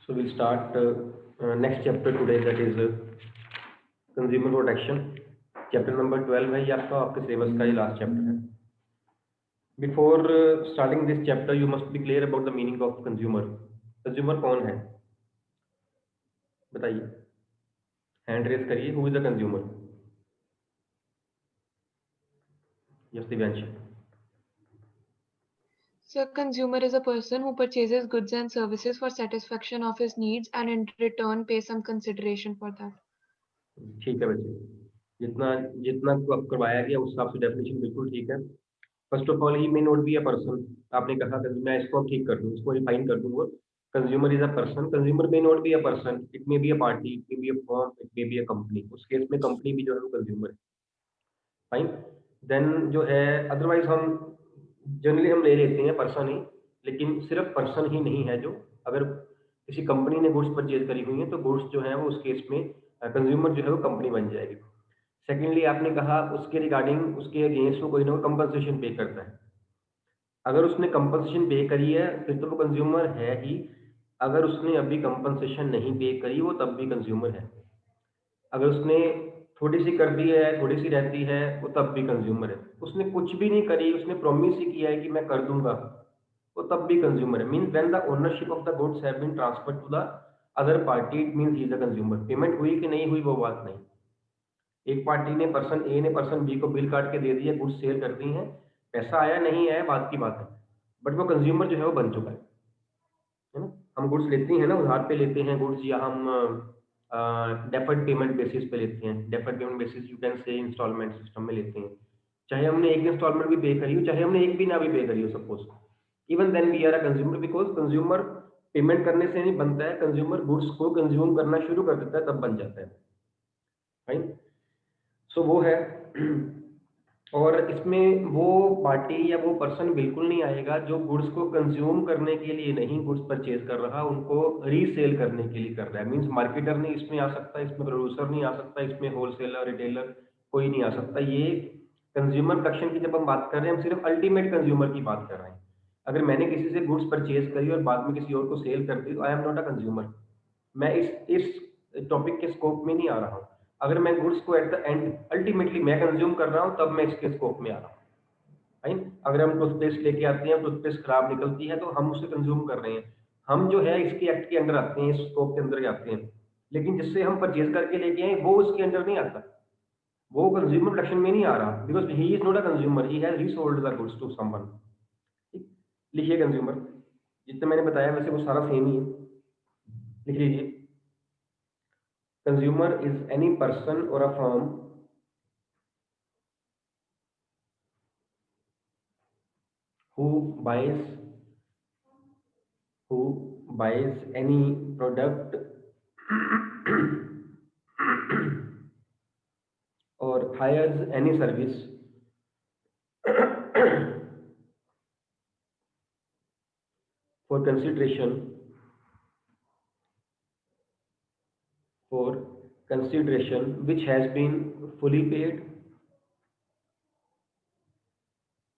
So we'll start next chapter today, that is consumer protection. Chapter number 12 है ये आपके syllabus का ये लास्ट चैप्टर है. Before starting this chapter, you must be clear about the meaning of consumer. Consumer कौन है? बताइए. Hand raise करिए. Who is the consumer? Yes, Divyansh. So, consumer is a person who purchases goods and services for satisfaction of his needs and in return pays some consideration for that. ठीक है बच्चे. जितना जितना को करवाया गया उस हिसाब से डेफिनेशन बिल्कुल ठीक है. First of all he may not be a person. आपने कहा कि मैं इसको ठीक कर दूं, इसको रिफाइन कर दूं. वो consumer is a person. Consumer may not be a person. It may be a party, it may be a firm, it may be a company. उस केस में कंपनी भी जो है वो कंज्यूमर है. फाइन. देन जो है अदरवाइज हम जनरली हम ले लेते हैं पर्सन ही, लेकिन सिर्फ पर्सन ही नहीं है. जो अगर किसी कंपनी ने गुड्स परचेज करी हुई है तो गुड्स जो है वो उस केस में कंज्यूमर जो है वो कंपनी बन जाएगी. सेकेंडली आपने कहा उसके रिगार्डिंग उसके अगेंस्ट वो कोई ना कोई कंपनसेशन पे करता है. अगर उसने कंपनसेशन पे करी है फिर तो वो कंज्यूमर है ही. अगर उसने अभी कंपनसेशन नहीं पे करी वो तब भी कंज्यूमर है. अगर उसने थोड़ी सी कर दी है, थोड़ी सी रहती है, वो तब भी कंज्यूमर है. उसने कुछ भी नहीं करी, उसने प्रॉमिस ही किया है कि मैं कर दूंगा, वो तब भी कंज्यूमर है. Means when the ownership of the goods have been transferred to the other party, it means he is the consumer. Payment हुई कि नहीं हुई वो बात नहीं. एक पार्टी ने पर्सन ए ने पर्सन बी को बिल काट के दे दिया, गुड्स सेल कर दी हैं, पैसा आया नहीं आया बात की बात है, बट वो कंज्यूमर जो है वो बन चुका है ना. हम गुड्स लेते हैं ना, उधार पे लेते हैं गुड्स, या हम डेफर्ड पेमेंट बेसिस पे लेते हैं. Deferred payment basis you can say instalment system में लेते हैं. चाहे हमने एक इंस्टॉलमेंट भी पे करी हो, चाहे हमने एक भी ना भी पे करी हो suppose, even then we are a consumer. Because consumer payment करने से नहीं बनता है, कंज्यूमर गुड्स को कंज्यूम करना शुरू कर देता है तब बन जाता है. राइट. सो वो है. और इसमें वो पार्टी या वो पर्सन बिल्कुल नहीं आएगा जो गुड्स को कंज्यूम करने के लिए नहीं गुड्स परचेज कर रहा, उनको रीसेल करने के लिए कर रहा है. मींस मार्केटर नहीं इसमें आ सकता, इसमें प्रोड्यूसर नहीं आ सकता, इसमें होलसेलर रिटेलर कोई नहीं आ सकता. ये कंज्यूमर प्रोडक्शन की जब हम बात कर रहे हैं, हम सिर्फ अल्टीमेट कंज्यूमर की बात कर रहे हैं. अगर मैंने किसी से गुड्स परचेज करी और बाद में किसी और को सेल कर दी तो I am not a consumer. मैं इस टॉपिक के स्कोप में नहीं आ रहा हूँ. अगर मैं गुड्स को एट द एंड अल्टीमेटली मैं कंज्यूम कर रहा हूँ तब मैं इसके स्कोप में आ रहा हूँ. राइट. अगर हम टूथपेस्ट लेके आते हैं, टूथपेस्ट खराब निकलती है तो हम उसे कंज्यूम कर रहे हैं. हम जो है इसके एक्ट के अंदर आते हैं, इस स्कोप के अंदर आते हैं. लेकिन जिससे हम परचेज करके लेके आए वो उसके अंदर नहीं आता, वो कंज्यूमर प्रोडक्शन में नहीं आ रहा. Because he is not a consumer, he has resold the goods to someone. लिखिए कंज्यूमर. जितना मैंने बताया वैसे वो सारा सेम ही है. लिख लीजिए. Consumer is any person or a firm who buys who buys any product or hires any service for consideration which has been fully paid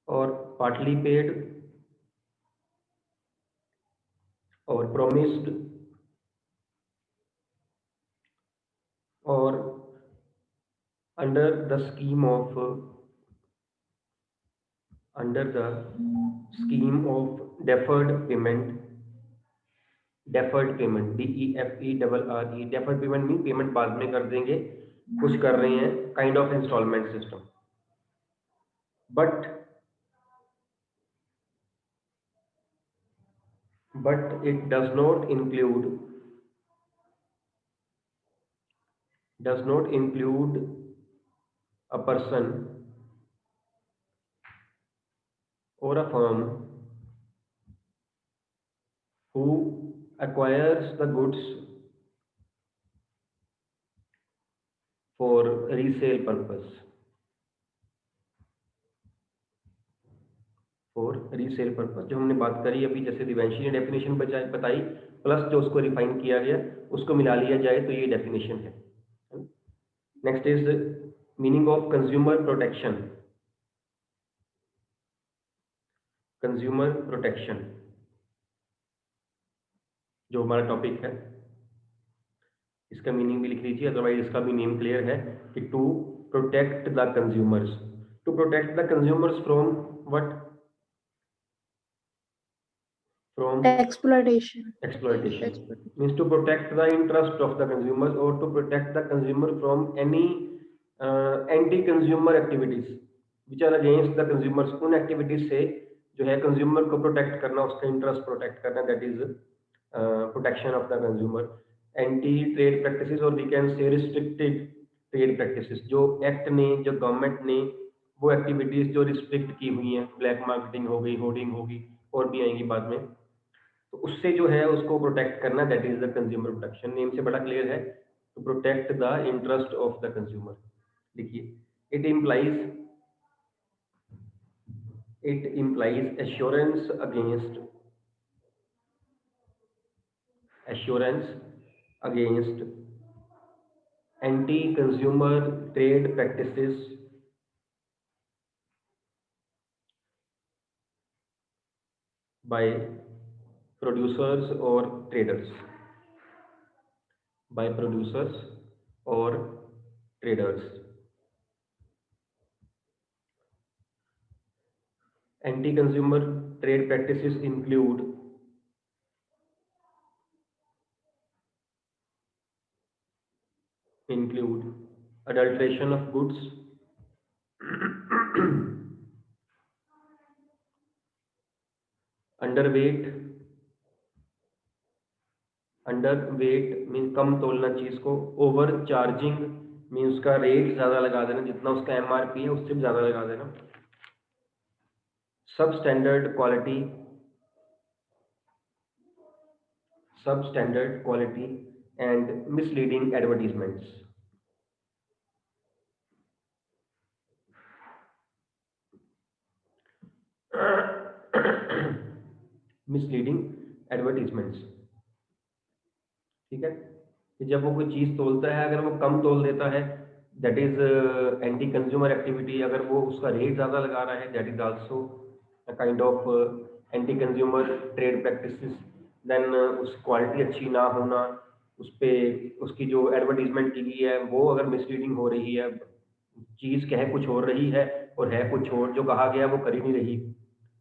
or partly paid or promised or under the scheme of deferred payment. Deferred payment, DEFERRE. Deferred payment mean payment बाद में कर देंगे, कुछ कर रहे हैं, kind of instalment system. But it does not include a person or a firm who acquires the goods for resale purpose. जो हमने बात करी अभी, जैसे दिव्यांशी ने डेफिनेशन बताई, प्लस जो उसको रिफाइन किया गया उसको मिला लिया जाए तो ये डेफिनेशन है. Next is meaning of consumer protection. Consumer protection जो हमारा टॉपिक है, इसका मीनिंग भी लिख लीजिए, अदरवाइज इसका भी नेम क्लियर है कि to protect the consumers. To protect the consumers from what? From Exploitation. exploitation. Means to protect the interest of the consumers or to protect the consumer from any anti-consumer activities which are against the consumers। उन activities से जो है consumer को protect करना, उसका interest protect करना, that is protection of the consumer। anti trade practices और we can say restricted trade practices, जो act ने, जो government ने वो activities जो restrict की हुई हैं, black marketing हो गई, hoarding होगी, और भी आएंगी बाद में, तो उससे जो है उसको प्रोटेक्ट करना, that is the consumer protection. Name से बड़ा क्लियर है, to protect the interest of the consumer. देखिए, it implies assurance against anti consumer trade practices by producers or traders, by producers or traders। anti-consumer trade practices include adulteration of goods, underweight means कम तोलना चीज को, over charging means उसका rate ज्यादा लगा देना, जितना उसका एमआरपी है उससे भी ज्यादा लगा देना, सब standard quality and misleading advertisements. Misleading advertisements, ठीक है, कि जब वो कोई चीज तोलता है, अगर वो कम तोल देता है, that is anti consumer activity. अगर वो उसका रेट ज्यादा लगा रहा है, that is also a kind of anti consumer trade practices. Then उस क्वालिटी अच्छी ना होना, उस पे उसकी जो एडवर्टीजमेंट की गई है वो अगर मिसलीडिंग हो रही है, चीज कह कुछ और रही है और है कुछ और, जो कहा गया वो कर ही नहीं रही।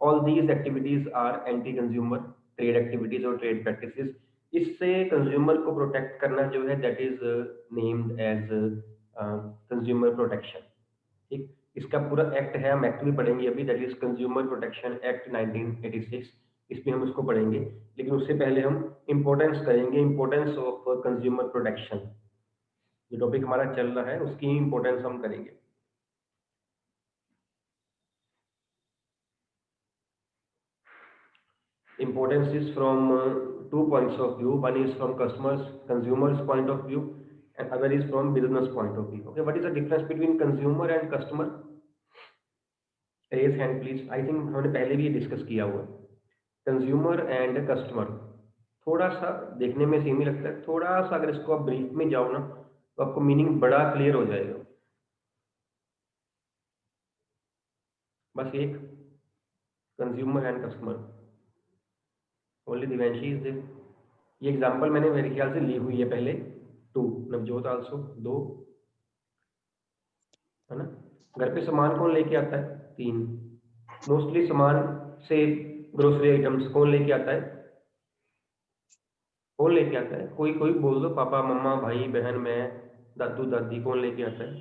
All these activities are anti consumer trade activities और ट्रेड प्रैक्टिसेस। इससे कंज्यूमर को प्रोटेक्ट करना जो है, that is named as consumer protection. ठीक, इसका पूरा एक्ट है, हम एक्ट भी पढ़ेंगे अभी, that is consumer protection act 1986। इसमें हम उसको पढ़ेंगे, लेकिन उससे पहले हम इंपॉर्टेंस करेंगे, इंपॉर्टेंस ऑफ कंज्यूमर प्रोटेक्शन। जो टॉपिक हमारा चल रहा है उसकी इंपॉर्टेंस हम करेंगे। Importance is from two points of view. One is from consumers point of view, and other is from business point of view। Okay, what is the difference between consumer and customer? Raise hand please। I think हमने पहले भी ये discuss किया हुआ है। Consumer and customer थोड़ा सा देखने में सेम ही लगता है, थोड़ा सा अगर इसको आप ब्रीफ में जाओ ना तो आपको मीनिंग बड़ा क्लियर हो जाएगा। बस एक consumer and customer, only Divyanshi is there. ये एग्जांपल मैंने मेरे ख्याल से ली हुई है पहले, 2 नवजोत आल्सो 2, है ना। घर पे सामान कौन लेके आता है? 3। मोस्टली सामान से ग्रोसरी आइटम्स कौन लेके आता है? कौन लेके आता है? कोई कोई बोल दो, पापा मम्मा भाई बहन मैं दादू दादी, कौन लेके आता है?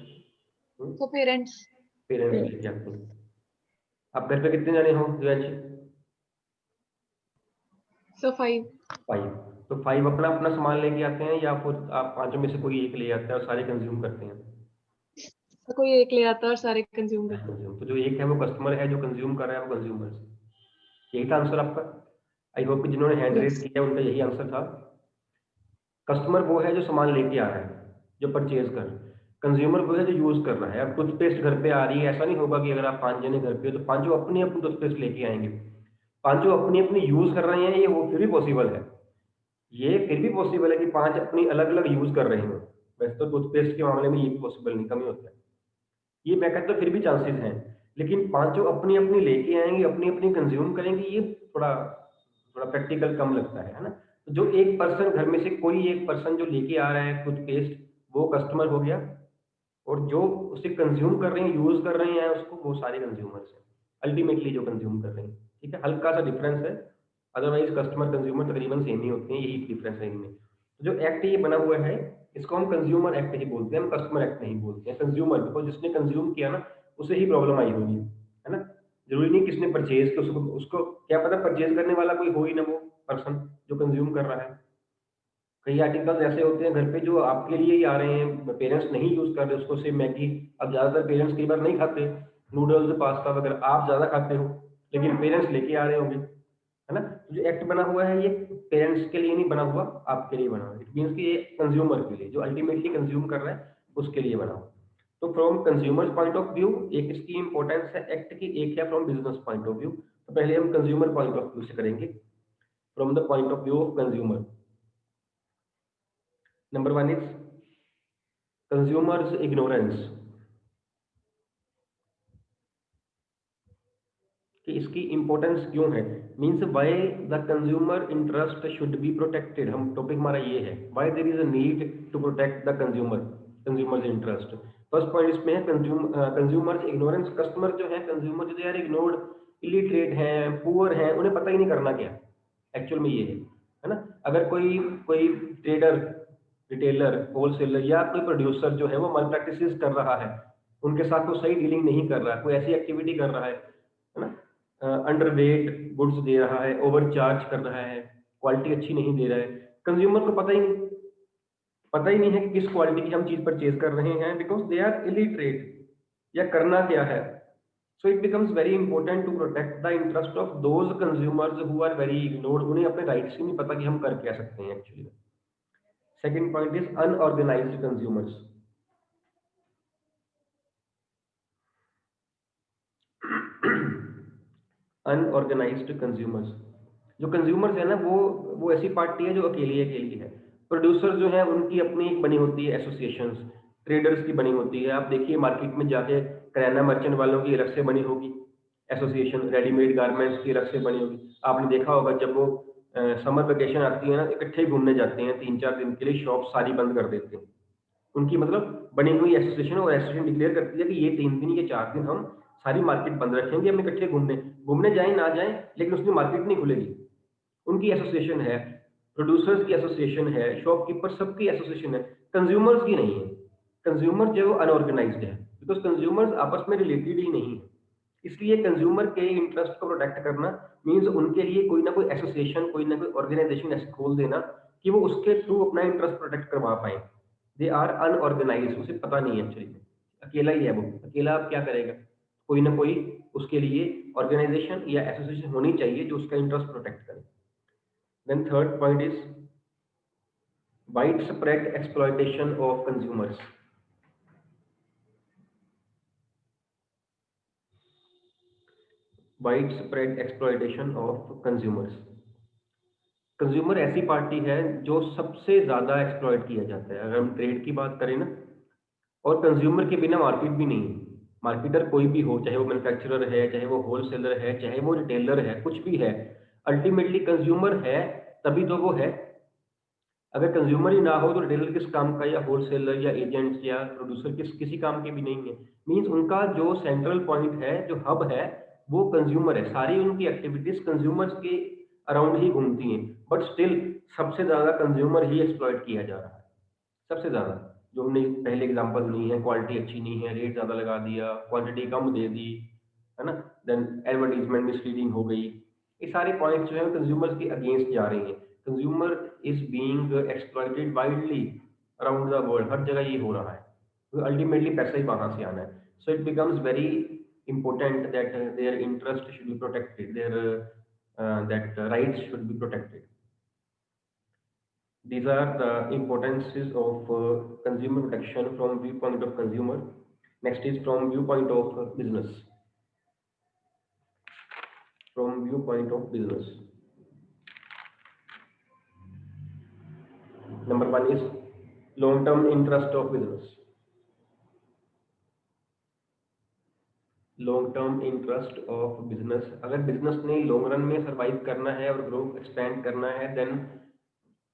So parents। पेरेंट्स लेके आते हैं। आप घर पे कितने जाने हो दिव्यांशी? So 5। 5। तो 5 अपना अपना सामान लेके आते हैं या फिर आप पांचों में से कोई एक ले आता है और सारे कंज्यूम करते हैं? तो कोई एक ले आता है और सारे कंज्यूम करते हैं। तो जो एक है वो कस्टमर है, जो कंज्यूम कर रहा है वो कंज्यूमर। यही था आंसर आपका। आई होप कि जिन्होंने हैंड रेज किया उनका यही आंसर था। कस्टमर वो है जो सामान लेके आ रहा है, जो परचेज कर। कंज्यूमर वो है जो यूज कर रहा है। अब टूथपेस्ट घर पे आ रही है, ऐसा नहीं होगा कि अगर आप 5 जने घर पे हो तो पांचों अपनी अपनी टूथपेस्ट लेके आएंगे, पांचों अपनी अपनी यूज कर रहे हैं, ये वो फिर भी पॉसिबल है। ये फिर भी पॉसिबल है कि 5 अपनी अलग अलग यूज कर रहे हो। वैसे तो टूथपेस्ट के मामले में ये भी पॉसिबल नहीं, कम ही होता है। ये मैं कहता हूँ फिर भी चांसेस हैं, लेकिन पांचों अपनी अपनी लेके आएंगे, अपनी अपनी कंज्यूम करेंगे, ये थोड़ा थोड़ा प्रैक्टिकल कम लगता है ना। जो एक पर्सन घर में से कोई एक पर्सन जो लेके आ रहा है टूथपेस्ट, वो कस्टमर हो गया, और जो उसे कंज्यूम कर रहे हैं, यूज़ कर रहे हैं उसको, वो सारे कंज्यूमर्स हैं। अल्टीमेटली जो कंज्यूम कर रहे हैं, ठीक है? हल्का-सा डिफरेंस है, अदरवाइज़ कस्टमर कंज्यूमर तकरीबन सेम ही होते हैं, यही डिफरेंस है इनमें। तो जो एक्ट ये बना हुआ है, इसको हम कंज्यूमर एक्ट ही बोलते हैं, हम कस्टमर एक्ट नहीं बोलते हैं। कंज्यूमर बिकॉज़ जिसने कंज्यूम किया ना, उसे ही प्रॉब्लम आई होगी, है ना? ज़रूरी नहीं किसने परचेज़ किया, उसको उसको क्या पता परचेज़ करने वाला कोई हो ही ना वो पर्सन जो कंज्यूम कर रहा है। कई आर्टिकल्स ऐसे होते हैं घर पे जो आपके लिए ही आ रहे हैं, पेरेंट्स नहीं यूज़ कर रहे उसको, सिर्फ़ मैगी। अब ज़्यादातर पेरेंट्स कई बार नहीं खाते, नूडल्स, पास्ता वगैरह, आप ज़्यादा खाते हो, लेकिन पेरेंट्स लेके आ रहे होंगे, है ना? तो जो एक्ट बना हुआ है ये पेरेंट्स के लिए नहीं बना हुआ, आपके लिए बना हुआ है। इट मीन्स कि ये कंज़्यूमर के लिए, जो अल्टीमेटली कंज़्यूम कर रहा है, उसके लिए बना हुआ है। तो from consumers point of view एक इसकी इम्पोर्टेंस है एक्ट की, एक है from business point of view. तो पहले हम कंज़्यूमर पॉइंट ऑफ व्यू से करेंगे, from the point of view of consumer. Number 1 is consumers ignorance, कि इसकी इंपॉर्टेंस क्यों है, means why the consumer interest should be protected. हम टॉपिक हमारा ये है, why there is a need to protect the consumer, consumers interest. First point इसमें है कंज्यूमर्स इग्नोरेंस। कस्टमर जो है, कंज्यूमर जो है इग्नोर्ड, इलिटरेट हैं, पुअर हैं, उन्हें पता ही नहीं करना क्या एक्चुअल में ये है ना? अगर कोई कोई ट्रेडर, रिटेलर, होलसेलर या कोई प्रोड्यूसर जो है वो माल प्रैक्टिसेस कर रहा है, उनके साथ वो सही डीलिंग नहीं कर रहा है, कोई ऐसी एक्टिविटी कर रहा है ना? अंडरवेट गुड्स दे रहा है, ओवरचार्ज कर रहा है, क्वालिटी अच्छी नहीं दे रहा है, कंज्यूमर को पता ही नहीं है कि किस क्वालिटी की हम चीज़ परचेज़ कर रहे हैं, बिकॉज़ दे आर इलिटरेट, या करना क्या है। So it becomes very important to protect the interest of those consumers who are very ignored, उन्हें अपने राइट्स ही नहीं पता कि हम कर क्या सकते हैं एक्चुअली में। Second point is unorganised consumers. Unorganised consumers, जो कंज्यूमर्स है ना, वो ऐसी पार्टी है जो अकेली अकेली है। प्रोड्यूसर जो है उनकी अपनी एक बनी होती है एसोसिएशंस, ट्रेडर्स की बनी होती है। आप देखिए मार्केट में जाके किराना मर्चेंट वालों की अलग से बनी होगी एसोसिएशन, रेडीमेड गारमेंट्स की अलग से बनी होगी। आपने देखा होगा जब वो समर वेकेशन आती है ना, इकट्ठे घूमने जाते हैं 3-4 दिन के लिए, शॉप सारी बंद कर देते हैं। उनकी मतलब बनी हुई एसोसिएशन, और एसोसिएशन डिक्लेयर करती है कि ये 3 दिन, ये 4 दिन हम सारी मार्केट बंद रखेंगे, हम इकट्ठे घूमने घूमने जाएँ ना जाएँ, लेकिन उसमें मार्केट नहीं खुलेगी। उनकी एसोसिएशन है, प्रोड्यूसर्स की एसोसिएशन है, शॉपकीपर सबकी एसोसिएशन है, कंज्यूमर्स की नहीं है। कंज्यूमर जो है वो अनऑर्गेनाइज्ड है, बिकॉज़ कंज्यूमर्स आपस में रिलेटेड ही नहीं है। इसलिए कंज्यूमर के इंटरेस्ट को प्रोटेक्ट करना मीन्स उनके लिए कोई ना कोई एसोसिएशन, कोई ना कोई ऑर्गेनाइजेशन ऐसे खोल देना कि वो उसके थ्रू अपना इंटरेस्ट प्रोटेक्ट करवा पाएँ। दे आर अनऑर्गेनाइज्ड, उसे पता नहीं है एक्चुअली में, अकेला ही है वो, अकेला अब क्या करेगा? कोई ना कोई उसके लिए ऑर्गेनाइजेशन या एसोसिएशन होनी चाहिए जो उसका इंटरेस्ट प्रोटेक्ट करे। Then third point is widespread exploitation of consumers. Widespread exploitation of consumers. कंज्यूमर ऐसी पार्टी है जो सबसे ज़्यादा एक्सप्लॉइट किया जाता है, अगर हम ट्रेड की बात करें ना। और कंज्यूमर के बिना मार्केट भी नहीं है। मार्केटर कोई भी हो, चाहे वो मैन्युफैक्चरर है, चाहे वो होलसेलर है, चाहे वो रिटेलर है, कुछ भी है, अल्टीमेटली कंज्यूमर है, तभी तो वो है। अगर कंज्यूमर ही ना हो तो रिटेलर किस काम का, या होलसेलर या एजेंट्स या प्रोड्यूसर किसी काम के भी नहीं है। मीन्स उनका जो सेंट्रल पॉइंट है, जो हब है, वो कंज्यूमर है। सारी उनकी एक्टिविटीज कंज्यूमर्स के अराउंड ही घूमती हैं, बट स्टिल सबसे ज़्यादा कंज्यूमर ही एक्सप्लॉइट किया जा रहा है, सबसे ज़्यादा। जो हमने पहले एग्जांपल नहीं है, क्वालिटी अच्छी नहीं है, रेट ज़्यादा लगा दिया, क्वांटिटी कम दे दी, है ना? देन एडवर्टाइजमेंट मिसलीडिंग हो गई। ये सारे पॉइंट्स जो है कंज्यूमर्स के अगेंस्ट जा रही हैं। Consumer is being exploited widely around the world, हर जगह ये हो रहा है। तो अल्टीमेटली पैसा ही वहाँ से आना है। So it becomes very important that their interest should be protected, their that rights should be protected. These are the importances of consumer protection from viewpoint of consumer. Next is from viewpoint of business. From viewpoint of business. Number one is long-term interest of business. Long term interest of business, अगर business ने long run में survive करना है और grow expand करना है, then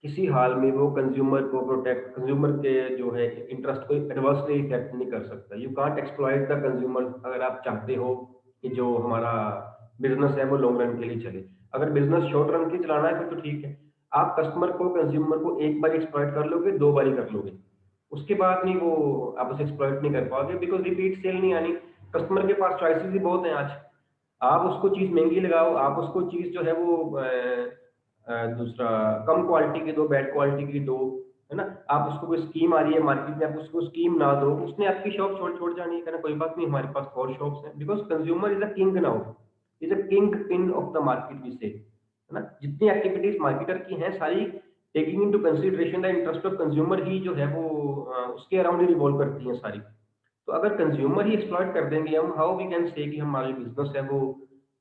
किसी हाल में वो कंज्यूमर को प्रोटेक्ट, कंज्यूमर के जो है इंटरेस्ट को एडवर्सली इफेक्ट नहीं कर सकता। You can't exploit the consumer. अगर आप चाहते हो कि जो हमारा बिजनेस है वो लॉन्ग रन के लिए चले, अगर बिजनेस शॉर्ट रन के चलाना है फिर तो ठीक है, आप कस्टमर को, कंज्यूमर को एक बार एक्सप्लॉइट कर लोगे, दो बार ही कर लोगे, उसके बाद नहीं वो आप उसे एक्सप्लॉइट नहीं कर पाओगे, बिकॉज रिपीट सेल नहीं आनी। कस्टमर के पास चॉइसेस ही बहुत हैं आज। आप उसको चीज़ महँगी लगाओ, आप उसको चीज़ जो है वो दूसरा कम क्वालिटी की दो, बैड क्वालिटी की दो, है ना? आप उसको कोई स्कीम आ रही है मार्केट में, आप उसको स्कीम ना दो, उसने आपकी शॉप छोड़ जानी है, कहना कोई बात नहीं, हमारे पास और शॉप्स हैं, because consumer is a king now, is a kingpin of the market we say, है ना? जितनी एक्टिविटीज़ मार्केटर की हैं सारी taking into consideration the interest of consumer ही जो है वो उसके अराउंड ही रिवॉल्व करती हैं सारी। तो अगर कंज्यूमर ही एक्सप्लॉइट कर देंगे हम, हाउ वी कैन से कि हमारा जो बिजनेस है वो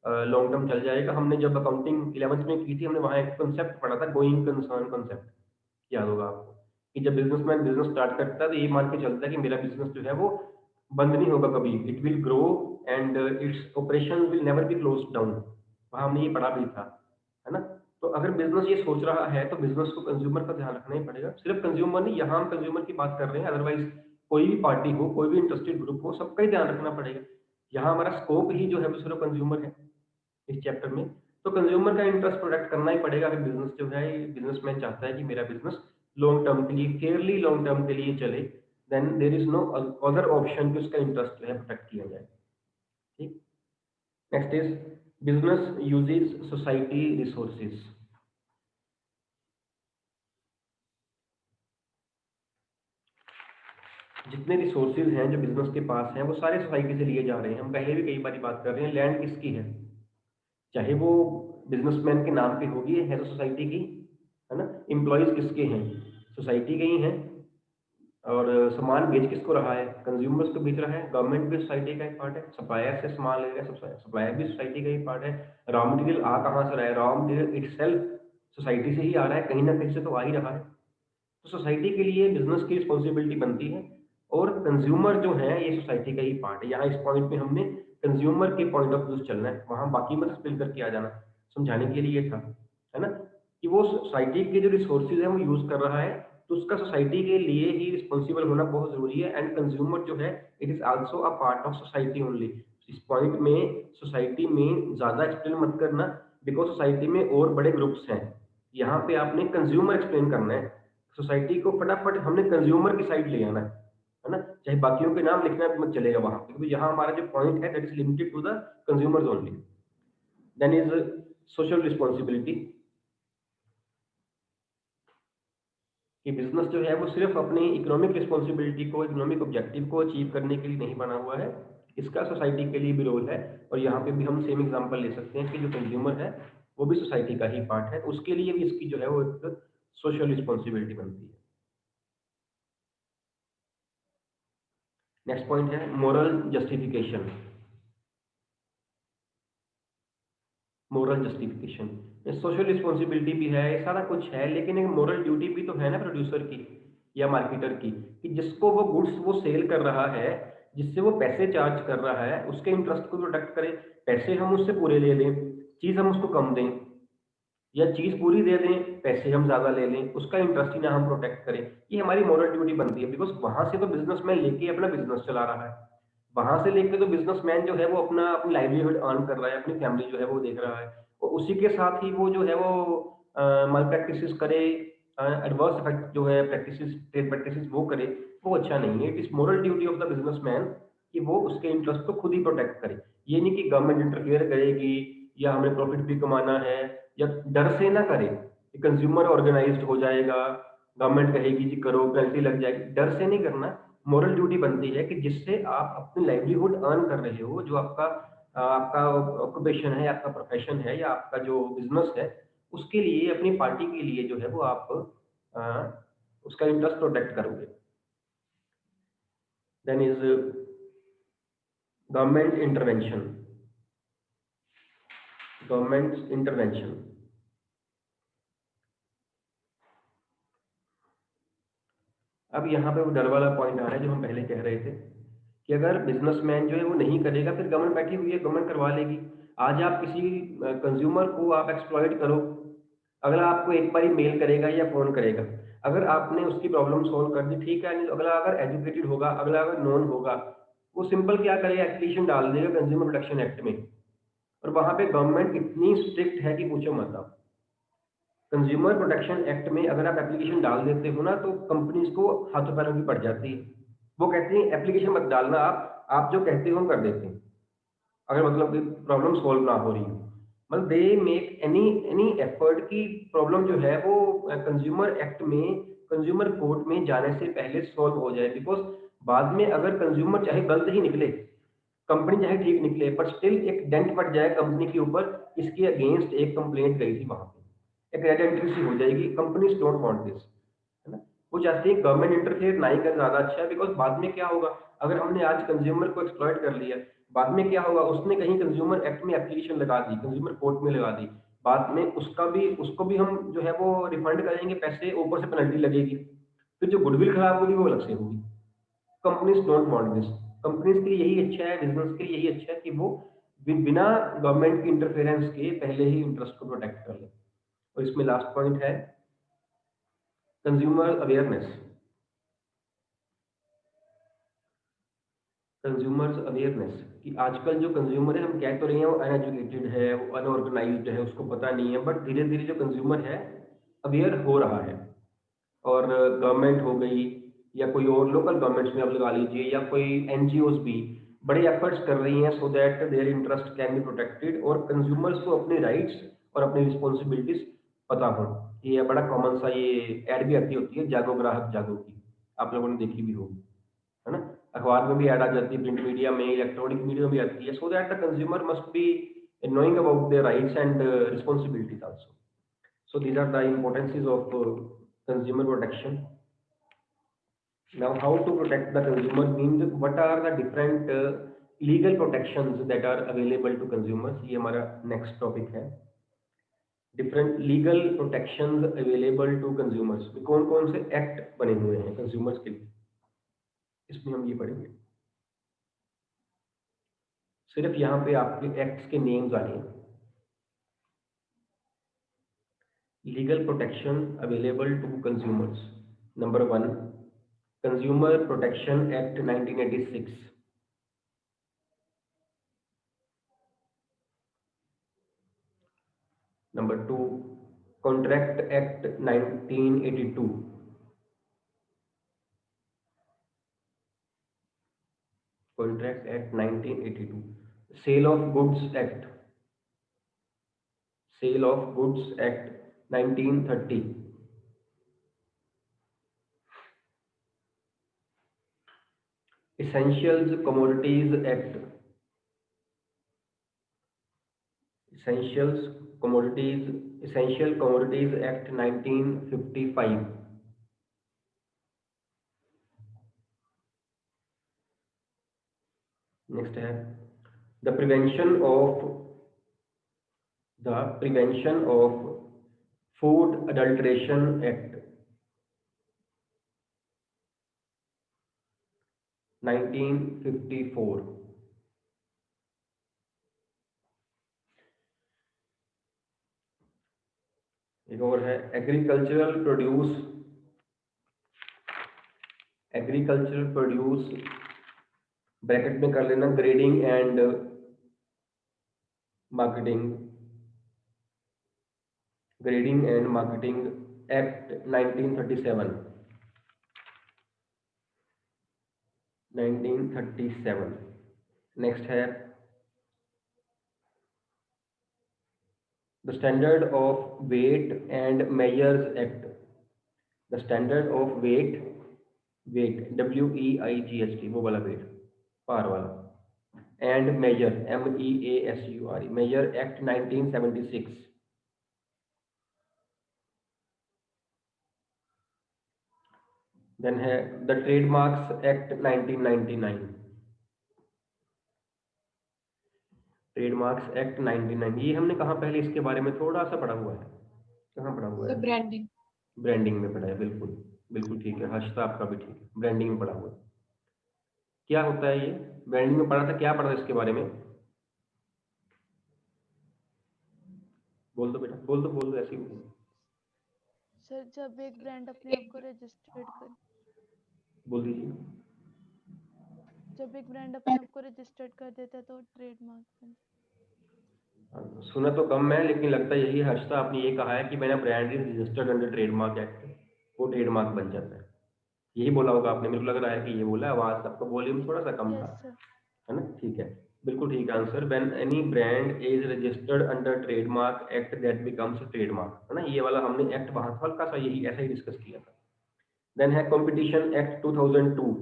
लॉन्ग टर्म चल जाएगा। हमने जब अकाउंटिंग 11th में की थी, हमने वहाँ एक कॉन्सेप्ट पढ़ा था, गोइंग कंसर्न कॉन्सेप्ट, याद होगा आपको, कि जब बिजनेसमैन बिजनेस स्टार्ट करता है तो ये मान के चलता है कि मेरा बिजनेस जो है वो बंद नहीं होगा कभी, it will grow and its operation will never be close down. वहाँ हमने ये पढ़ा भी था, है ना? तो अगर बिजनेस ये सोच रहा है तो बिजनेस को कंज्यूमर का ध्यान रखना ही पड़ेगा। सिर्फ कंज्यूमर नहीं, यहाँ हम कंज्यूमर की बात कर रहे हैं, अदरवाइज कोई भी पार्टी हो, कोई भी इंटरेस्टेड ग्रुप हो, सबका ही ध्यान रखना पड़ेगा। यहाँ हमारा स्कोप ही जो है वो सिर्फ कंज्यूमर है इस चैप्टर में। तो कंज्यूमर का इंटरेस्ट प्रोटेक्ट करना ही पड़ेगा अगर बिजनेस जो है, बिजनेसमैन चाहता है कि मेरा बिजनेस लॉन्ग टर्म के लिए, फेयरली लॉन्ग टर्म के लिए चले, then there is no other option कि उसका इंटरेस्ट जो है प्रोटेक्ट किया जाए। ठीक। Next is business uses society resources. जितने रिसोर्सेज हैं जो बिजनेस के पास हैं वो सारे सोसाइटी से लिए जा रहे हैं। हम पहले भी कई बार बात कर रहे हैं, लैंड किसकी है, चाहे वो बिजनेसमैन के नाम पे होगी, है तो सोसाइटी की, है ना? एम्प्लॉयज किसके हैं, सोसाइटी के ही हैं। और सामान बेच किसको रहा है, कंज्यूमर्स को बेच रहा है, गवर्नमेंट भी सोसाइटी का एक पार्ट है, सप्लायर से सामान ले रहा है, सप्लायर भी सोसाइटी का ही पार्ट है। रॉ मटेरियल आ कहाँ से रहा है, रॉ मटेरियल इटसेल्फ सोसाइटी से ही आ रहा है, कहीं ना कहीं से तो आ ही रहा है। तो सोसाइटी के लिए बिजनेस की रिस्पॉन्सिबिलिटी बनती है, और कंज्यूमर जो है ये सोसाइटी का ही पार्ट है। यहाँ इस पॉइंट में हमने कंज्यूमर के पॉइंट ऑफ व्यू से चलना है, वहाँ बाकी मत स्पिल करके आ जाना, समझाने के लिए था, है ना? कि वो सोसाइटी के जो रिसोर्सेज है वो यूज कर रहा है, तो उसका सोसाइटी के लिए ही रिस्पॉन्सिबल होना बहुत जरूरी है। एंड कंज्यूमर जो है it is also a part of society only. इस पॉइंट में सोसाइटी में ज्यादा एक्सप्लेन मत करना, बिकॉज सोसाइटी में और बड़े ग्रुप्स हैं। यहाँ पे आपने कंज्यूमर एक्सप्लेन करना है, सोसाइटी को फटाफट हमने कंज्यूमर की साइड ले आना है ना? चाहे बाकियों के नाम लिखना भी मत चलेगा वहां पे, क्योंकि यहाँ हमारा जो पॉइंट है that is limited to the consumers only. Then is social responsibility, कि बिजनेस जो है वो सिर्फ अपनी इकोनॉमिक रिस्पॉन्सिबिलिटी को, इकोनॉमिक ऑब्जेक्टिव को अचीव करने के लिए नहीं बना हुआ है, इसका सोसाइटी के लिए भी रोल है। और यहाँ पे भी हम सेम एग्जांपल ले सकते हैं कि जो कंज्यूमर है वो भी सोसाइटी का ही पार्ट है, उसके लिए भी इसकी जो है वो एक सोशल रिस्पॉन्सिबिलिटी बनती है। नेक्स्ट पॉइंट है moral justification. Moral justification, social responsibility भी है, ये सारा कुछ है, लेकिन एक मोरल ड्यूटी भी तो है ना प्रोड्यूसर की या मार्केटर की, कि जिसको वो गुड्स वो सेल कर रहा है, जिससे वो पैसे चार्ज कर रहा है, उसके इंटरेस्ट को प्रोटेक्ट करें। पैसे हम उससे पूरे ले लें, चीज़ हम उसको कम दें, या चीज़ पूरी दे दें, पैसे हम ज़्यादा ले लें, उसका इंटरेस्ट ही ना हम प्रोटेक्ट करें, ये हमारी मॉरल ड्यूटी बनती है। बिकॉज वहां से तो बिजनेसमैन लेके अपना बिजनेस चला रहा है, वहां से लेके तो बिजनेसमैन जो है वो अपना अपनी लाइवलीहुड अर्न कर रहा है, अपनी फैमिली जो है वो देख रहा है, और उसी के साथ ही वो जो है वो माल प्रैक्टिस करे, एडवर्स इफेक्ट जो है प्रैक्टिस, ट्रेड प्रैक्टिस वो करे, वो अच्छा नहीं है। It is moral duty of the businessman कि वो उसके इंटरेस्ट को खुद ही प्रोटेक्ट करे। ये नहीं कि गवर्नमेंट इंटरफियर करेगी या हमें प्रॉफिट भी कमाना है, या डर से ना करे कि कंज्यूमर ऑर्गेनाइज्ड हो जाएगा, गवर्नमेंट कहेगी जी करो, पेनल्टी लग जाएगी, डर से नहीं करना। मॉरल ड्यूटी बनती है कि जिससे आप अपनी लाइवलीहुड अर्न कर रहे हो, जो आपका आपका ऑक्यूपेशन है, आपका प्रोफेशन है, या आपका जो बिजनेस है, उसके लिए, अपनी पार्टी के लिए जो है वो आप अ, उसका इंटरेस्ट प्रोटेक्ट करोगे। Then is government intervention. Government intervention, अब यहाँ पे वो डर वाला पॉइंट आ रहा है जो हम पहले कह रहे थे, कि अगर बिजनेसमैन जो है वो नहीं करेगा, फिर गवर्नमेंट बैठी हुई है, गवर्नमेंट करवा लेगी। आज आप किसी कंज्यूमर को आप एक्सप्लॉइट करो, अगला आपको एक बार ही मेल करेगा या फोन करेगा, अगर आपने उसकी प्रॉब्लम सॉल्व कर दी ठीक है, नहीं तो अगला अगर एजुकेटेड होगा, अगला अगर नॉन होगा, वो सिंपल क्या करेगा, एप्लीकेशन डाल देगा कंज्यूमर प्रोटेक्शन एक्ट में। और वहां पे गवर्नमेंट इतनी स्ट्रिक्ट है कि पूछो मत आप। कंज्यूमर प्रोटेक्शन एक्ट में अगर आप एप्लीकेशन डाल देते हो ना, तो कंपनीज को हाथों पैरों की पड़ जाती है। वो कहती है एप्लीकेशन मत डालना, आप जो कहते हो हम कर देते हैं, अगर मतलब प्रॉब्लम सॉल्व ना हो रही हो। मतलब they make any any effort की प्रॉब्लम जो है वो कंज्यूमर एक्ट में, कंज्यूमर कोर्ट में जाने से पहले सॉल्व हो जाए। बिकॉज बाद में अगर कंज्यूमर चाहे गलत ही निकले, कंपनी चाहे ठीक निकले, पर स्टिल एक डेंट पड़ जाए कंपनी के ऊपर, इसके अगेंस्ट एक कंप्लेंट गई थी वहां पे, एक रेड एंट्री सी हो जाएगी। कंपनीज डोंट वांट दिस, है ना। वो चाहते हैं गवर्नमेंट इंटरफेयर ना ही कर, ज्यादा अच्छा है। बिकॉज बाद में क्या होगा, अगर हमने आज कंज्यूमर को एक्सप्लॉइट कर लिया, बाद में क्या होगा, उसने कहीं कंज्यूमर एक्ट में एप्लीकेशन लगा दी, कंज्यूमर कोर्ट में लगा दी, बाद में उसको भी हम जो है वो रिफंड करेंगे पैसे, ऊपर से पेनल्टी लगेगी, फिर जो गुडविल खराब होगी वो अलग से होगी। Companies don't want this. Companies के लिए यही अच्छा है, बिजनेस के लिए यही अच्छा है कि वो बिना गवर्नमेंट की इंटरफेरेंस के पहले ही इंटरेस्ट को प्रोटेक्ट कर ले। और इसमें लास्ट पॉइंट है कंज्यूमर अवेयरनेस। कंज्यूमर्स अवेयरनेस कि आजकल जो कंज्यूमर है, हम कह तो रहे हैं वो अनएजुकेटेड है, वो अनऑर्गेनाइज्ड है, उसको पता नहीं है, बट धीरे धीरे जो कंज्यूमर है अवेयर हो रहा है। और गवर्नमेंट हो गई या कोई और लोकल गवर्नमेंट्स में आप लगा लीजिए, या कोई एनजीओज भी बड़े एफर्ट्स कर रही हैं so that their interest can be protected, और कंज्यूमर्स को अपने राइट्स और अपनी रिस्पॉन्सिबिलिटीज पता हो। ये बड़ा कॉमन सा ये एड भी आती होती है, जागो ग्राहक जागो की, आप लोगों ने देखी भी होगी, है ना। अखबार में भी ऐड आ जाती है, प्रिंट मीडिया में, इलेक्ट्रॉनिक मीडिया में भी आती है, so that the consumer must be knowing about their rights and responsibilities also. So these are the importances of consumer protection. Now how to protect the consumer means what are the different legal protections that are available to consumers, ये हमारा next topic है। different legal protections available to consumers, कौन कौन से act बने हुए हैं consumers के लिए, इसमें हम ये पढ़ेंगे। सिर्फ यहाँ पे आपके एक्ट्स के नेम्स आने हैं। Legal protection available to consumers, number 1 consumer protection act 1986, number 2 contract act 1982, contract act 1982, sale of goods act, sale of goods act 1930, essentials commodities act, essentials commodities essential commodities act 1955, next है the prevention of food adulteration act 1954, एक और है agricultural produce bracket में कर लेना grading and marketing, grading and marketing act 1937, 1937। Next है the standard of weight and measures act, the standard of weight WEIGHT, वो वाला वेट, पार वाला, and measure MEASURE, measure act 1976। Then है the trademarks act 1999, trademarks act 1999, ये हमने कहाँ पहले इसके बारे में थोड़ा सा पढ़ा हुआ है, कहाँ पढ़ा हुआ The है, branding. ब्रांडिंग में पढ़ा है, बिल्कुल बिल्कुल ठीक है, हर्षता आपका भी ठीक है, ब्रांडिंग में पढ़ा हुआ है। क्या होता है ये, ब्रांडिंग में पढ़ा था, क्या पढ़ा था इसके बारे में, बोल दो बेटा, बोल दो ऐसे ही। सर जब एक ब्रांड अपने आप को रजिस्टर्ड कर बोल दीजिए। जब एक ब्रांड अपने आप को रजिस्टर्ड कर देता है तो ट्रेडमार्क बन सुना तो कम है, लेकिन लगता यही है हर्षिता, आपने ये कहा है कि मैंने brand is registered under trademark act, वो ट्रेडमार्क बन जाता है। यही बोला होगा आपने, मेरे को लग रहा है कि ये बोला। आवाज आपका वॉल्यूम थोड़ा सा कम था, यस सर। है ना? ठीक है, बिल्कुल ठीक answer. When any brand is registered under trademark act that becomes trademark, है ना? ये वाला हमने एक्ट वहां हल्का सा यही ऐसा ही डिस्कस किया था। देन है कंपटीशन एक्ट 2002।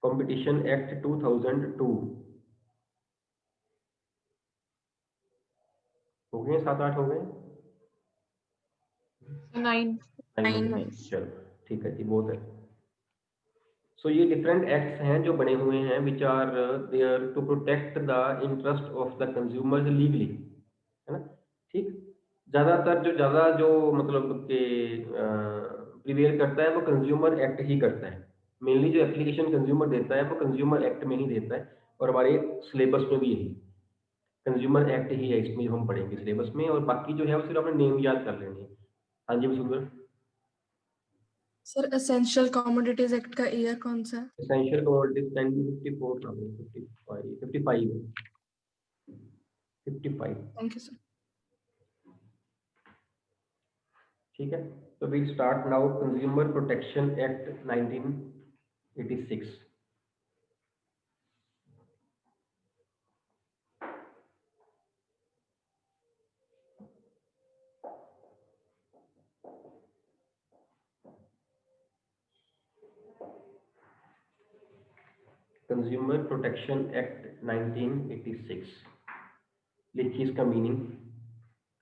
कंपटीशन एक्ट 2002 हो गए, 7-8 हो गए। 9. 9। चलो ठीक है जी, बहुत है। सो ये डिफरेंट एक्ट्स हैं जो बने हुए हैं which are there to protect the interest of the consumers legally, है ना? ठीक। ज़्यादा जो मतलब के प्रिवेल करता है वो कंज्यूमर एक्ट ही करता है। मेनली जो एप्लीकेशन कंज्यूमर देता है वो कंज्यूमर एक्ट में ही देता है, और हमारे सिलेबस में भी यही कंज्यूमर एक्ट ही है, इसमें जो हम पढ़ेंगे सिलेबस में। और बाकी जो है वो सिर्फ अपने नेम याद कर लेने हैं। हाँ जी Vasundhara. Sir essential commodities act का ईयर कौन सा है? एसेंशियल कमोडिटीज 1954 का 55 55। Thank you sir. ठीक है, तो we start now consumer protection act 1986। Consumer protection act 1986, लिखिए इसका मीनिंग।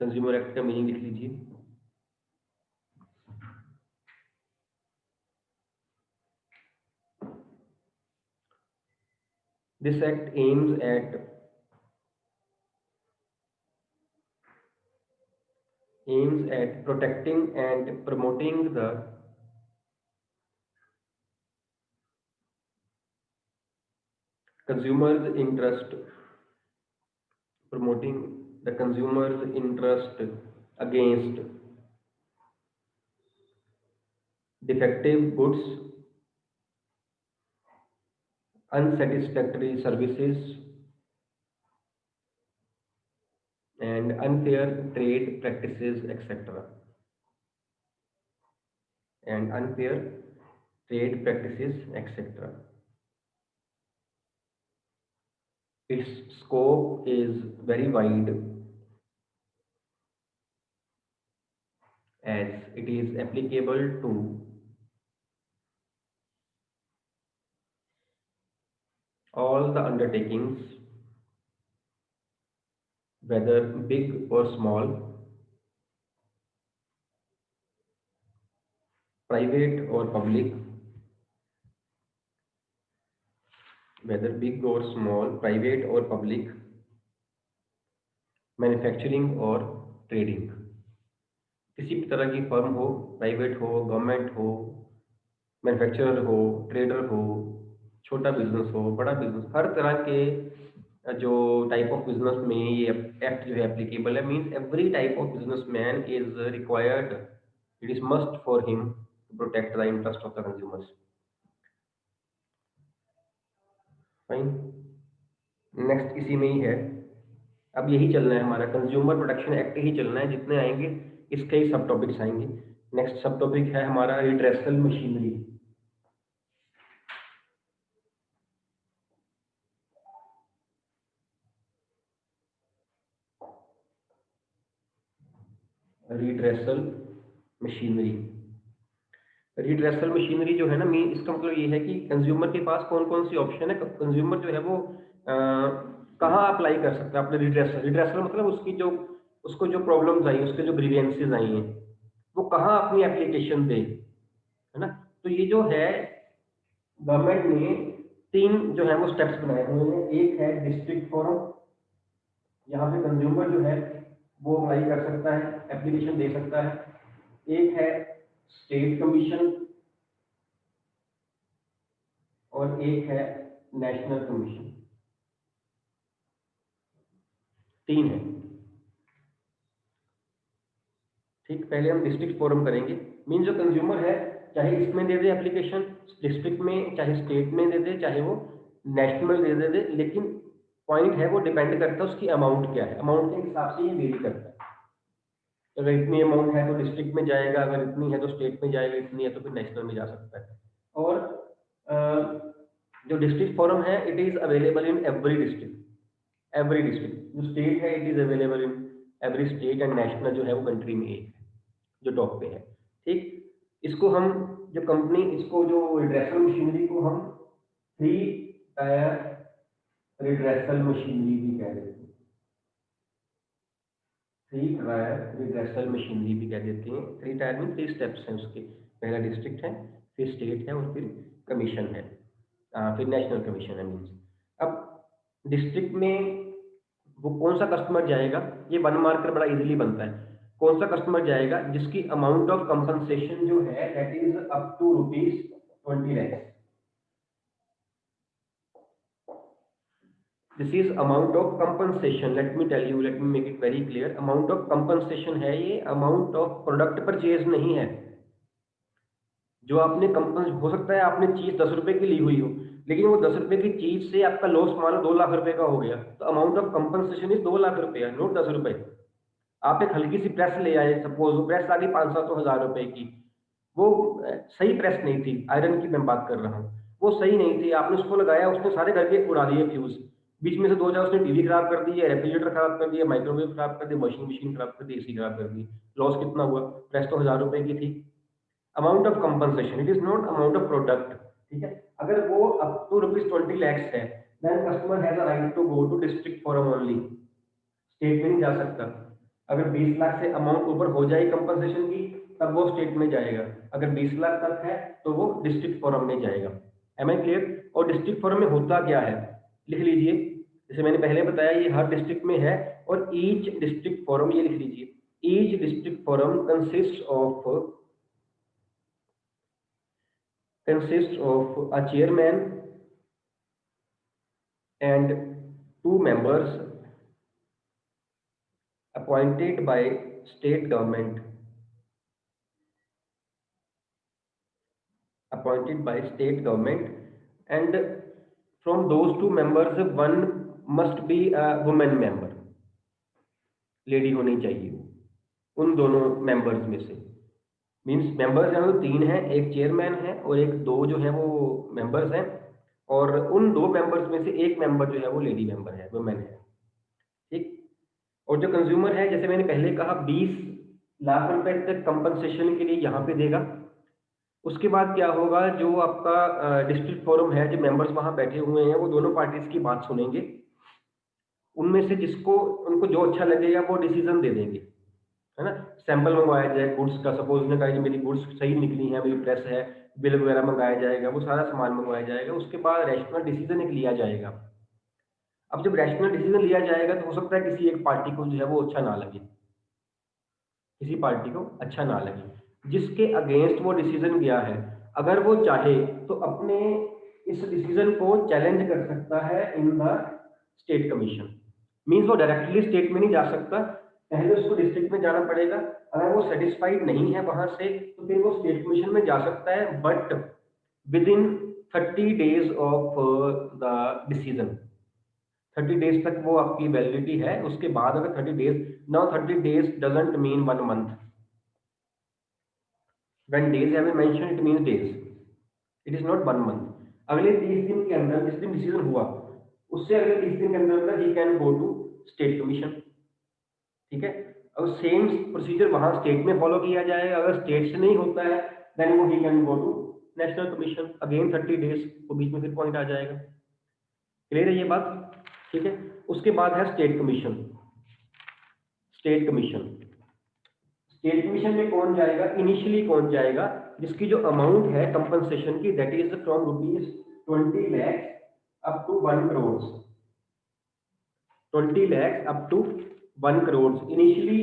कंज्यूमर एक्ट का मीनिंग लिख लीजिए। This act aims at protecting and promoting the consumer's interest, promoting the consumer's interest against defective goods, unsatisfactory services, and unfair trade practices, etc. and unfair trade practices, etc. Its scope is very wide as it is applicable to all the undertakings, whether big or small, private or public, whether big or small, private or public, manufacturing और trading. किसी भी तरह की firm हो, private हो, government हो, manufacturer हो, trader हो, छोटा बिजनेस हो, बड़ा बिजनेस, हर तरह के जो टाइप ऑफ बिजनेस में ये एक्ट जो है एप्लीकेबल है। Means every type of businessman is required, it is must for him to protect the interest of the consumers. Fine, next इसी में ही है। अब यही चलना है हमारा, कंज्यूमर प्रोटेक्शन एक्ट ही चलना है, जितने आएंगे इसके ही सब टॉपिक्स आएंगे। नेक्स्ट सब टॉपिक है हमारा redressal machinery. Redressal machinery, redressal machinery जो है ना, मीन इसका मतलब ये है कि कंज्यूमर के पास कौन कौन सी ऑप्शन है। कंज्यूमर जो है वो कहाँ अप्लाई कर सकता है अपने रिड्रेसल। रिड्रेसल मतलब उसको जो प्रॉब्लम्स आई, उसके जो ग्रीवेंसेस आई हैं, वो कहाँ अपनी एप्लीकेशन दे, है ना? तो ये जो है गवर्नमेंट ने 3 जो है वो स्टेप्स बनाए हुए हैं। एक है डिस्ट्रिक्ट फोरम, यहाँ पे कंज्यूमर जो है वो अप्लाई कर सकता है, एप्लीकेशन दे सकता है। एक है स्टेट कमीशन और एक है नेशनल कमीशन। 3 है। ठीक, पहले हम डिस्ट्रिक्ट फोरम करेंगे। मीन जो कंज्यूमर है चाहे इसमें दे दे एप्लीकेशन डिस्ट्रिक्ट में, चाहे स्टेट में दे दे, चाहे वो नेशनल दे दे, लेकिन पॉइंट है वो डिपेंड करता है उसकी अमाउंट क्या है, अमाउंट के हिसाब से ये वेरी करता है। अगर इतनी अमाउंट है तो डिस्ट्रिक्ट में जाएगा, अगर इतनी है तो स्टेट में जाएगा, इतनी है तो फिर नेशनल में जा सकता है। और जो डिस्ट्रिक्ट फोरम है it is available in every district, जो स्टेट है it is available in every state, and national जो है वो कंट्री में एक है जो टॉप पे है। ठीक, इसको हम जो कंपनी इसको जो रिड्रेसल मशीनरी को हम 3 टायर रिड्रेसल मशीनरी भी कह देते हैं, 3 टायर रिड्रेसल मशीनरी भी कह देते हैं। 3 टायर में 3 स्टेप्स हैं उसके, पहला डिस्ट्रिक्ट है, फिर स्टेट है और फिर कमीशन है, फिर नेशनल कमीशन है। मीन्स अब डिस्ट्रिक्ट में वो कौन सा कस्टमर जाएगा, ये 1 मार्कर बड़ा इजीली बनता है। कौन सा कस्टमर जाएगा जिसकी अमाउंट ऑफ कंपनसेशन जो है that is up to ₹20 lakh. This is amount of compensation, let me tell you, let me make it very clear. Amount of compensation है ये, अमाउंट ऑफ प्रोडक्ट परचेज नहीं है। जो आपने कंपन हो सकता है आपने चीज 10 रुपए की ली हुई हो, लेकिन वो 10 रुपए की चीज से आपका लॉस मानो 2 लाख रुपए का हो गया, तो amount of compensation is 2 lakh रुपया, नोट 10 रुपए। आप एक हल्की सी प्रेस ले आए, सपोज वो प्रेस आ गई 500 तो 1000 रुपए की, वो सही प्रेस नहीं थी, आयरन की मैं बात कर रहा हूँ, वो सही नहीं थी, आपने उसको लगाया, उसने सारे घर के उड़ा दिए फ्यूज, बीच में से 2 4 उसने टीवी खराब कर दी है, रेफ्रिजरेटर खराब कर दिया, माइक्रोवेव खराब कर दिया, वॉशिंग मशीन खराब कर दी, एसी खराब कर दी, लॉस कितना हुआ? प्रेस तो 1000 रुपए की थी। Amount of compensation it is not amount of product. ठीक है, अगर वो अप टू ₹20 lakhs है, then customer has a right to go to district forum only, state में नहीं जा सकता। अगर 20 लाख से अमाउंट ऊपर हो जाए कंपनसेशन की तब वो स्टेट में जाएगा, अगर 20 लाख तक है तो वो डिस्ट्रिक्ट फोरम में जाएगा। Am I clear? और डिस्ट्रिक्ट फोरम में होता क्या है लिख लीजिए, जैसे मैंने पहले बताया ये हर डिस्ट्रिक्ट में है, और ईच डिस्ट्रिक्ट फोरम, ये लिख लीजिए, each district forum consists of a chairman and 2 members appointed by state government, and from those 2 members one must be a woman member, lady होनी चाहिए उन दोनों मेंबर्स में से। मीन्स मेंबर्स हैं वो 3 हैं, एक चेयरमैन है और एक 2 जो है वो मेंबर्स हैं, और उन 2 मेंबर्स में से एक मेंबर जो है वो लेडी मेंबर है, वुमेन है। ठीक, और जो कंज्यूमर है जैसे मैंने पहले कहा 20 लाख रुपए तक कंपनसेशन के लिए यहाँ पे देगा। उसके बाद क्या होगा, जो आपका डिस्ट्रिक्ट फोरम है, जो मेंबर्स वहाँ बैठे हुए हैं वो दोनों पार्टीज की बात सुनेंगे, उनमें से जिसको उनको जो अच्छा लगेगा वो डिसीजन दे देंगे, है ना। सैंपल मंगवाया जाए गुड्स का, सपोज ने कहा कि मेरी गुड्स सही निकली है, मेरी प्रेस है, बिल वगैरह मंगाया जाएगा, वो सारा सामान मंगवाया जाएगा। उसके बाद रैशनल डिसीजन एक लिया जाएगा। अब जब रैशनल डिसीजन लिया जाएगा तो हो सकता है किसी एक पार्टी को जो है वो अच्छा ना लगे, किसी पार्टी को अच्छा ना लगे जिसके अगेंस्ट वो डिसीजन गया है, अगर वो चाहे तो अपने इस डिसीजन को चैलेंज कर सकता है in the state commission. Means वो डायरेक्टली स्टेट में नहीं जा सकता, पहले उसको डिस्ट्रिक्ट में जाना पड़ेगा। अगर वो सेटिस्फाइड नहीं है वहां से तो फिर वो स्टेट कमीशन में जा सकता है, but with in 30 days of the decision. 30 days तक वो आपकी वैलिडिटी है। उसके बाद अगर 30 days, now 30 days doesn't mean 1 month, when days have been mention it means days, it is not 1 month। अगले 30 दिन के अंदर, जिस दिन डिसीजन हुआ उससे अगले 30 दिन के अंदर he can go to state commission. ठीक है, और सेम प्रोसीजर वहां स्टेट में फॉलो किया जाएगा। अगर स्टेट से नहीं होता है देन वो he can go to national commission, again 30 days, वो बीच में फिर पॉइंट आ जाएगा। क्लियर है ये बात? ठीक है, उसके बाद है स्टेट कमीशन। स्टेट कमीशन में कौन जाएगा? इनिशियली कौन जाएगा? जिसकी जो अमाउंट है कंपनसेशन की that is from ₹20 lakh up to 1 crore, 20 lakh up to 1 crore. Initially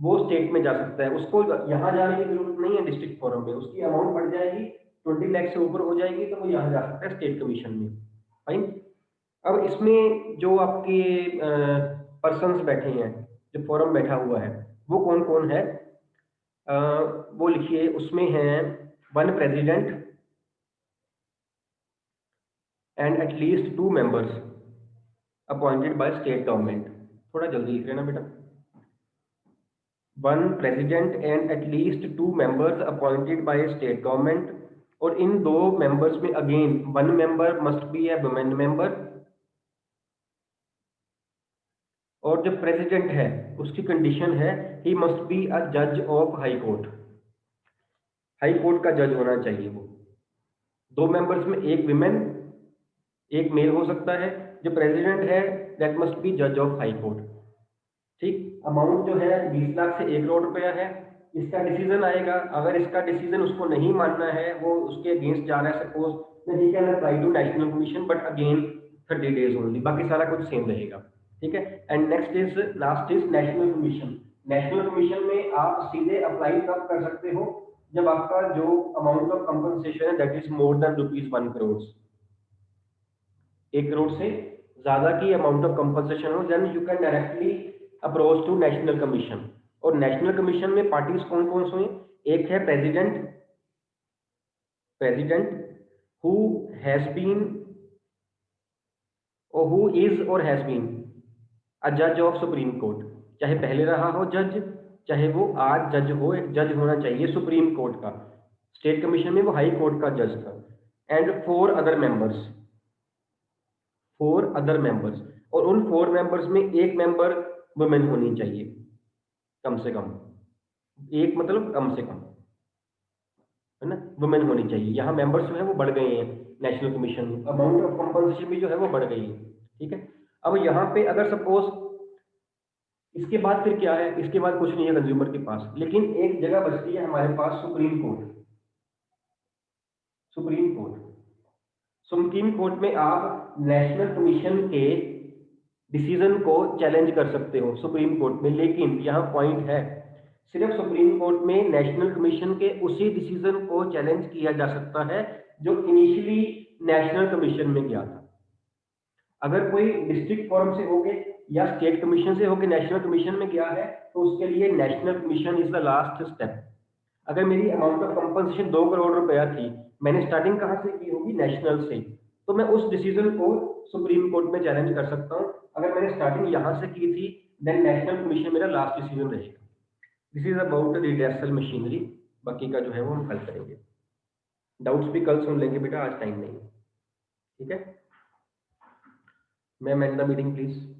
वो स्टेट में जा सकता है, उसको यहाँ जाने की जरूरत नहीं है डिस्ट्रिक्ट फोरम में। उसकी अमाउंट बढ़ जाएगी, 20 लाख से ऊपर हो जाएगी तो वो यहाँ जा सकता है स्टेट कमीशन में। फाइन। अब इसमें जो आपके पर्सन्स बैठे हैं, जो फोरम बैठा हुआ है, वो कौन कौन है? वो लिखिए, उसमें है 1 president and at least 2 members appointed by state government। थोड़ा जल्दी लिख लेना बेटा। 1 president and at least 2 members appointed by state government, और इन 2 members में again 1 member must be a women member, और जो प्रेसिडेंट है उसकी कंडीशन है ही मस्ट बी अ जज of high court, high court का जज होना चाहिए वो। 2 मेंबर्स में एक विमेन एक मेल हो सकता है। जो प्रेसिडेंट है दैट मस्ट बी जज ऑफ हाई कोर्ट। ठीक, अमाउंट जो है 20 लाख से 1 करोड़ रुपया है। इसका डिसीजन आएगा, अगर इसका डिसीजन उसको नहीं मानना है, वो उसके अगेंस्ट जा रहा है suppose, then he can apply to national commission, but again 30 days only, बाकी सारा कुछ सेम रहेगा। ठीक है, and next is last is national commission. National commission में आप सीधे अप्लाई कब कर सकते हो, जब आपका जो अमाउंट ऑफ कंपनसेशन है that is more than ₹1 crore, 1 crore से ज्यादा की अमाउंट ऑफ कंपनसेशन हो, then you can directly approach to national commission. और नेशनल कमीशन में पार्टीज कौन कौन से हैं? एक है प्रेसिडेंट हु हैज बीन और हु इज और हैज बीन अ जज ऑफ सुप्रीम कोर्ट, चाहे पहले रहा हो जज, चाहे वो आज जज हो, एक जज होना चाहिए सुप्रीम कोर्ट का। स्टेट कमीशन में वो हाई कोर्ट का जज था। एंड 4 अदर मेंबर्स, और उन 4 मेंबर्स में एक मेंबर वुमेन होनी चाहिए, कम से कम एक, मतलब कम से कम, है ना, वुमेन होनी चाहिए। यहाँ मेंबर्स जो है वो बढ़ गए हैं नेशनल कमीशन में, अमाउंट ऑफ कंपनसेशन भी जो है वो बढ़ गई है। ठीक है, अब यहाँ पे अगर सपोज इसके बाद फिर क्या है, इसके बाद कुछ नहीं है कंज्यूमर के पास, लेकिन एक जगह बचती है हमारे पास, सुप्रीम कोर्ट में आप नेशनल कमीशन के डिसीजन को चैलेंज कर सकते हो सुप्रीम कोर्ट में। लेकिन यहाँ पॉइंट है, सिर्फ सुप्रीम कोर्ट में नेशनल कमीशन के उसी डिसीजन को चैलेंज किया जा सकता है जो इनिशियली नेशनल कमीशन में गया था। अगर कोई डिस्ट्रिक्ट फॉरम से होके या स्टेट कमीशन से होके नेशनल कमीशन में गया है, तो उसके लिए national commission is the last step. अगर मेरी अमाउंट ऑफ कंपनसेशन 2 करोड़ रुपया थी, मैंने स्टार्टिंग कहाँ से की होगी, नेशनल से, तो मैं उस डिसीजन को सुप्रीम कोर्ट में चैलेंज कर सकता हूँ। अगर मैंने स्टार्टिंग यहाँ से की थी, देन नेशनल कमीशन मेरा लास्ट डिसीजन रहेगा। This is about redressal machinery, बाकी का जो है वो हम कल करेंगे। डाउट्स भी कल सुन लेंगे बेटा, आज टाइम नहीं है। ठीक है, ma'am and the meeting please.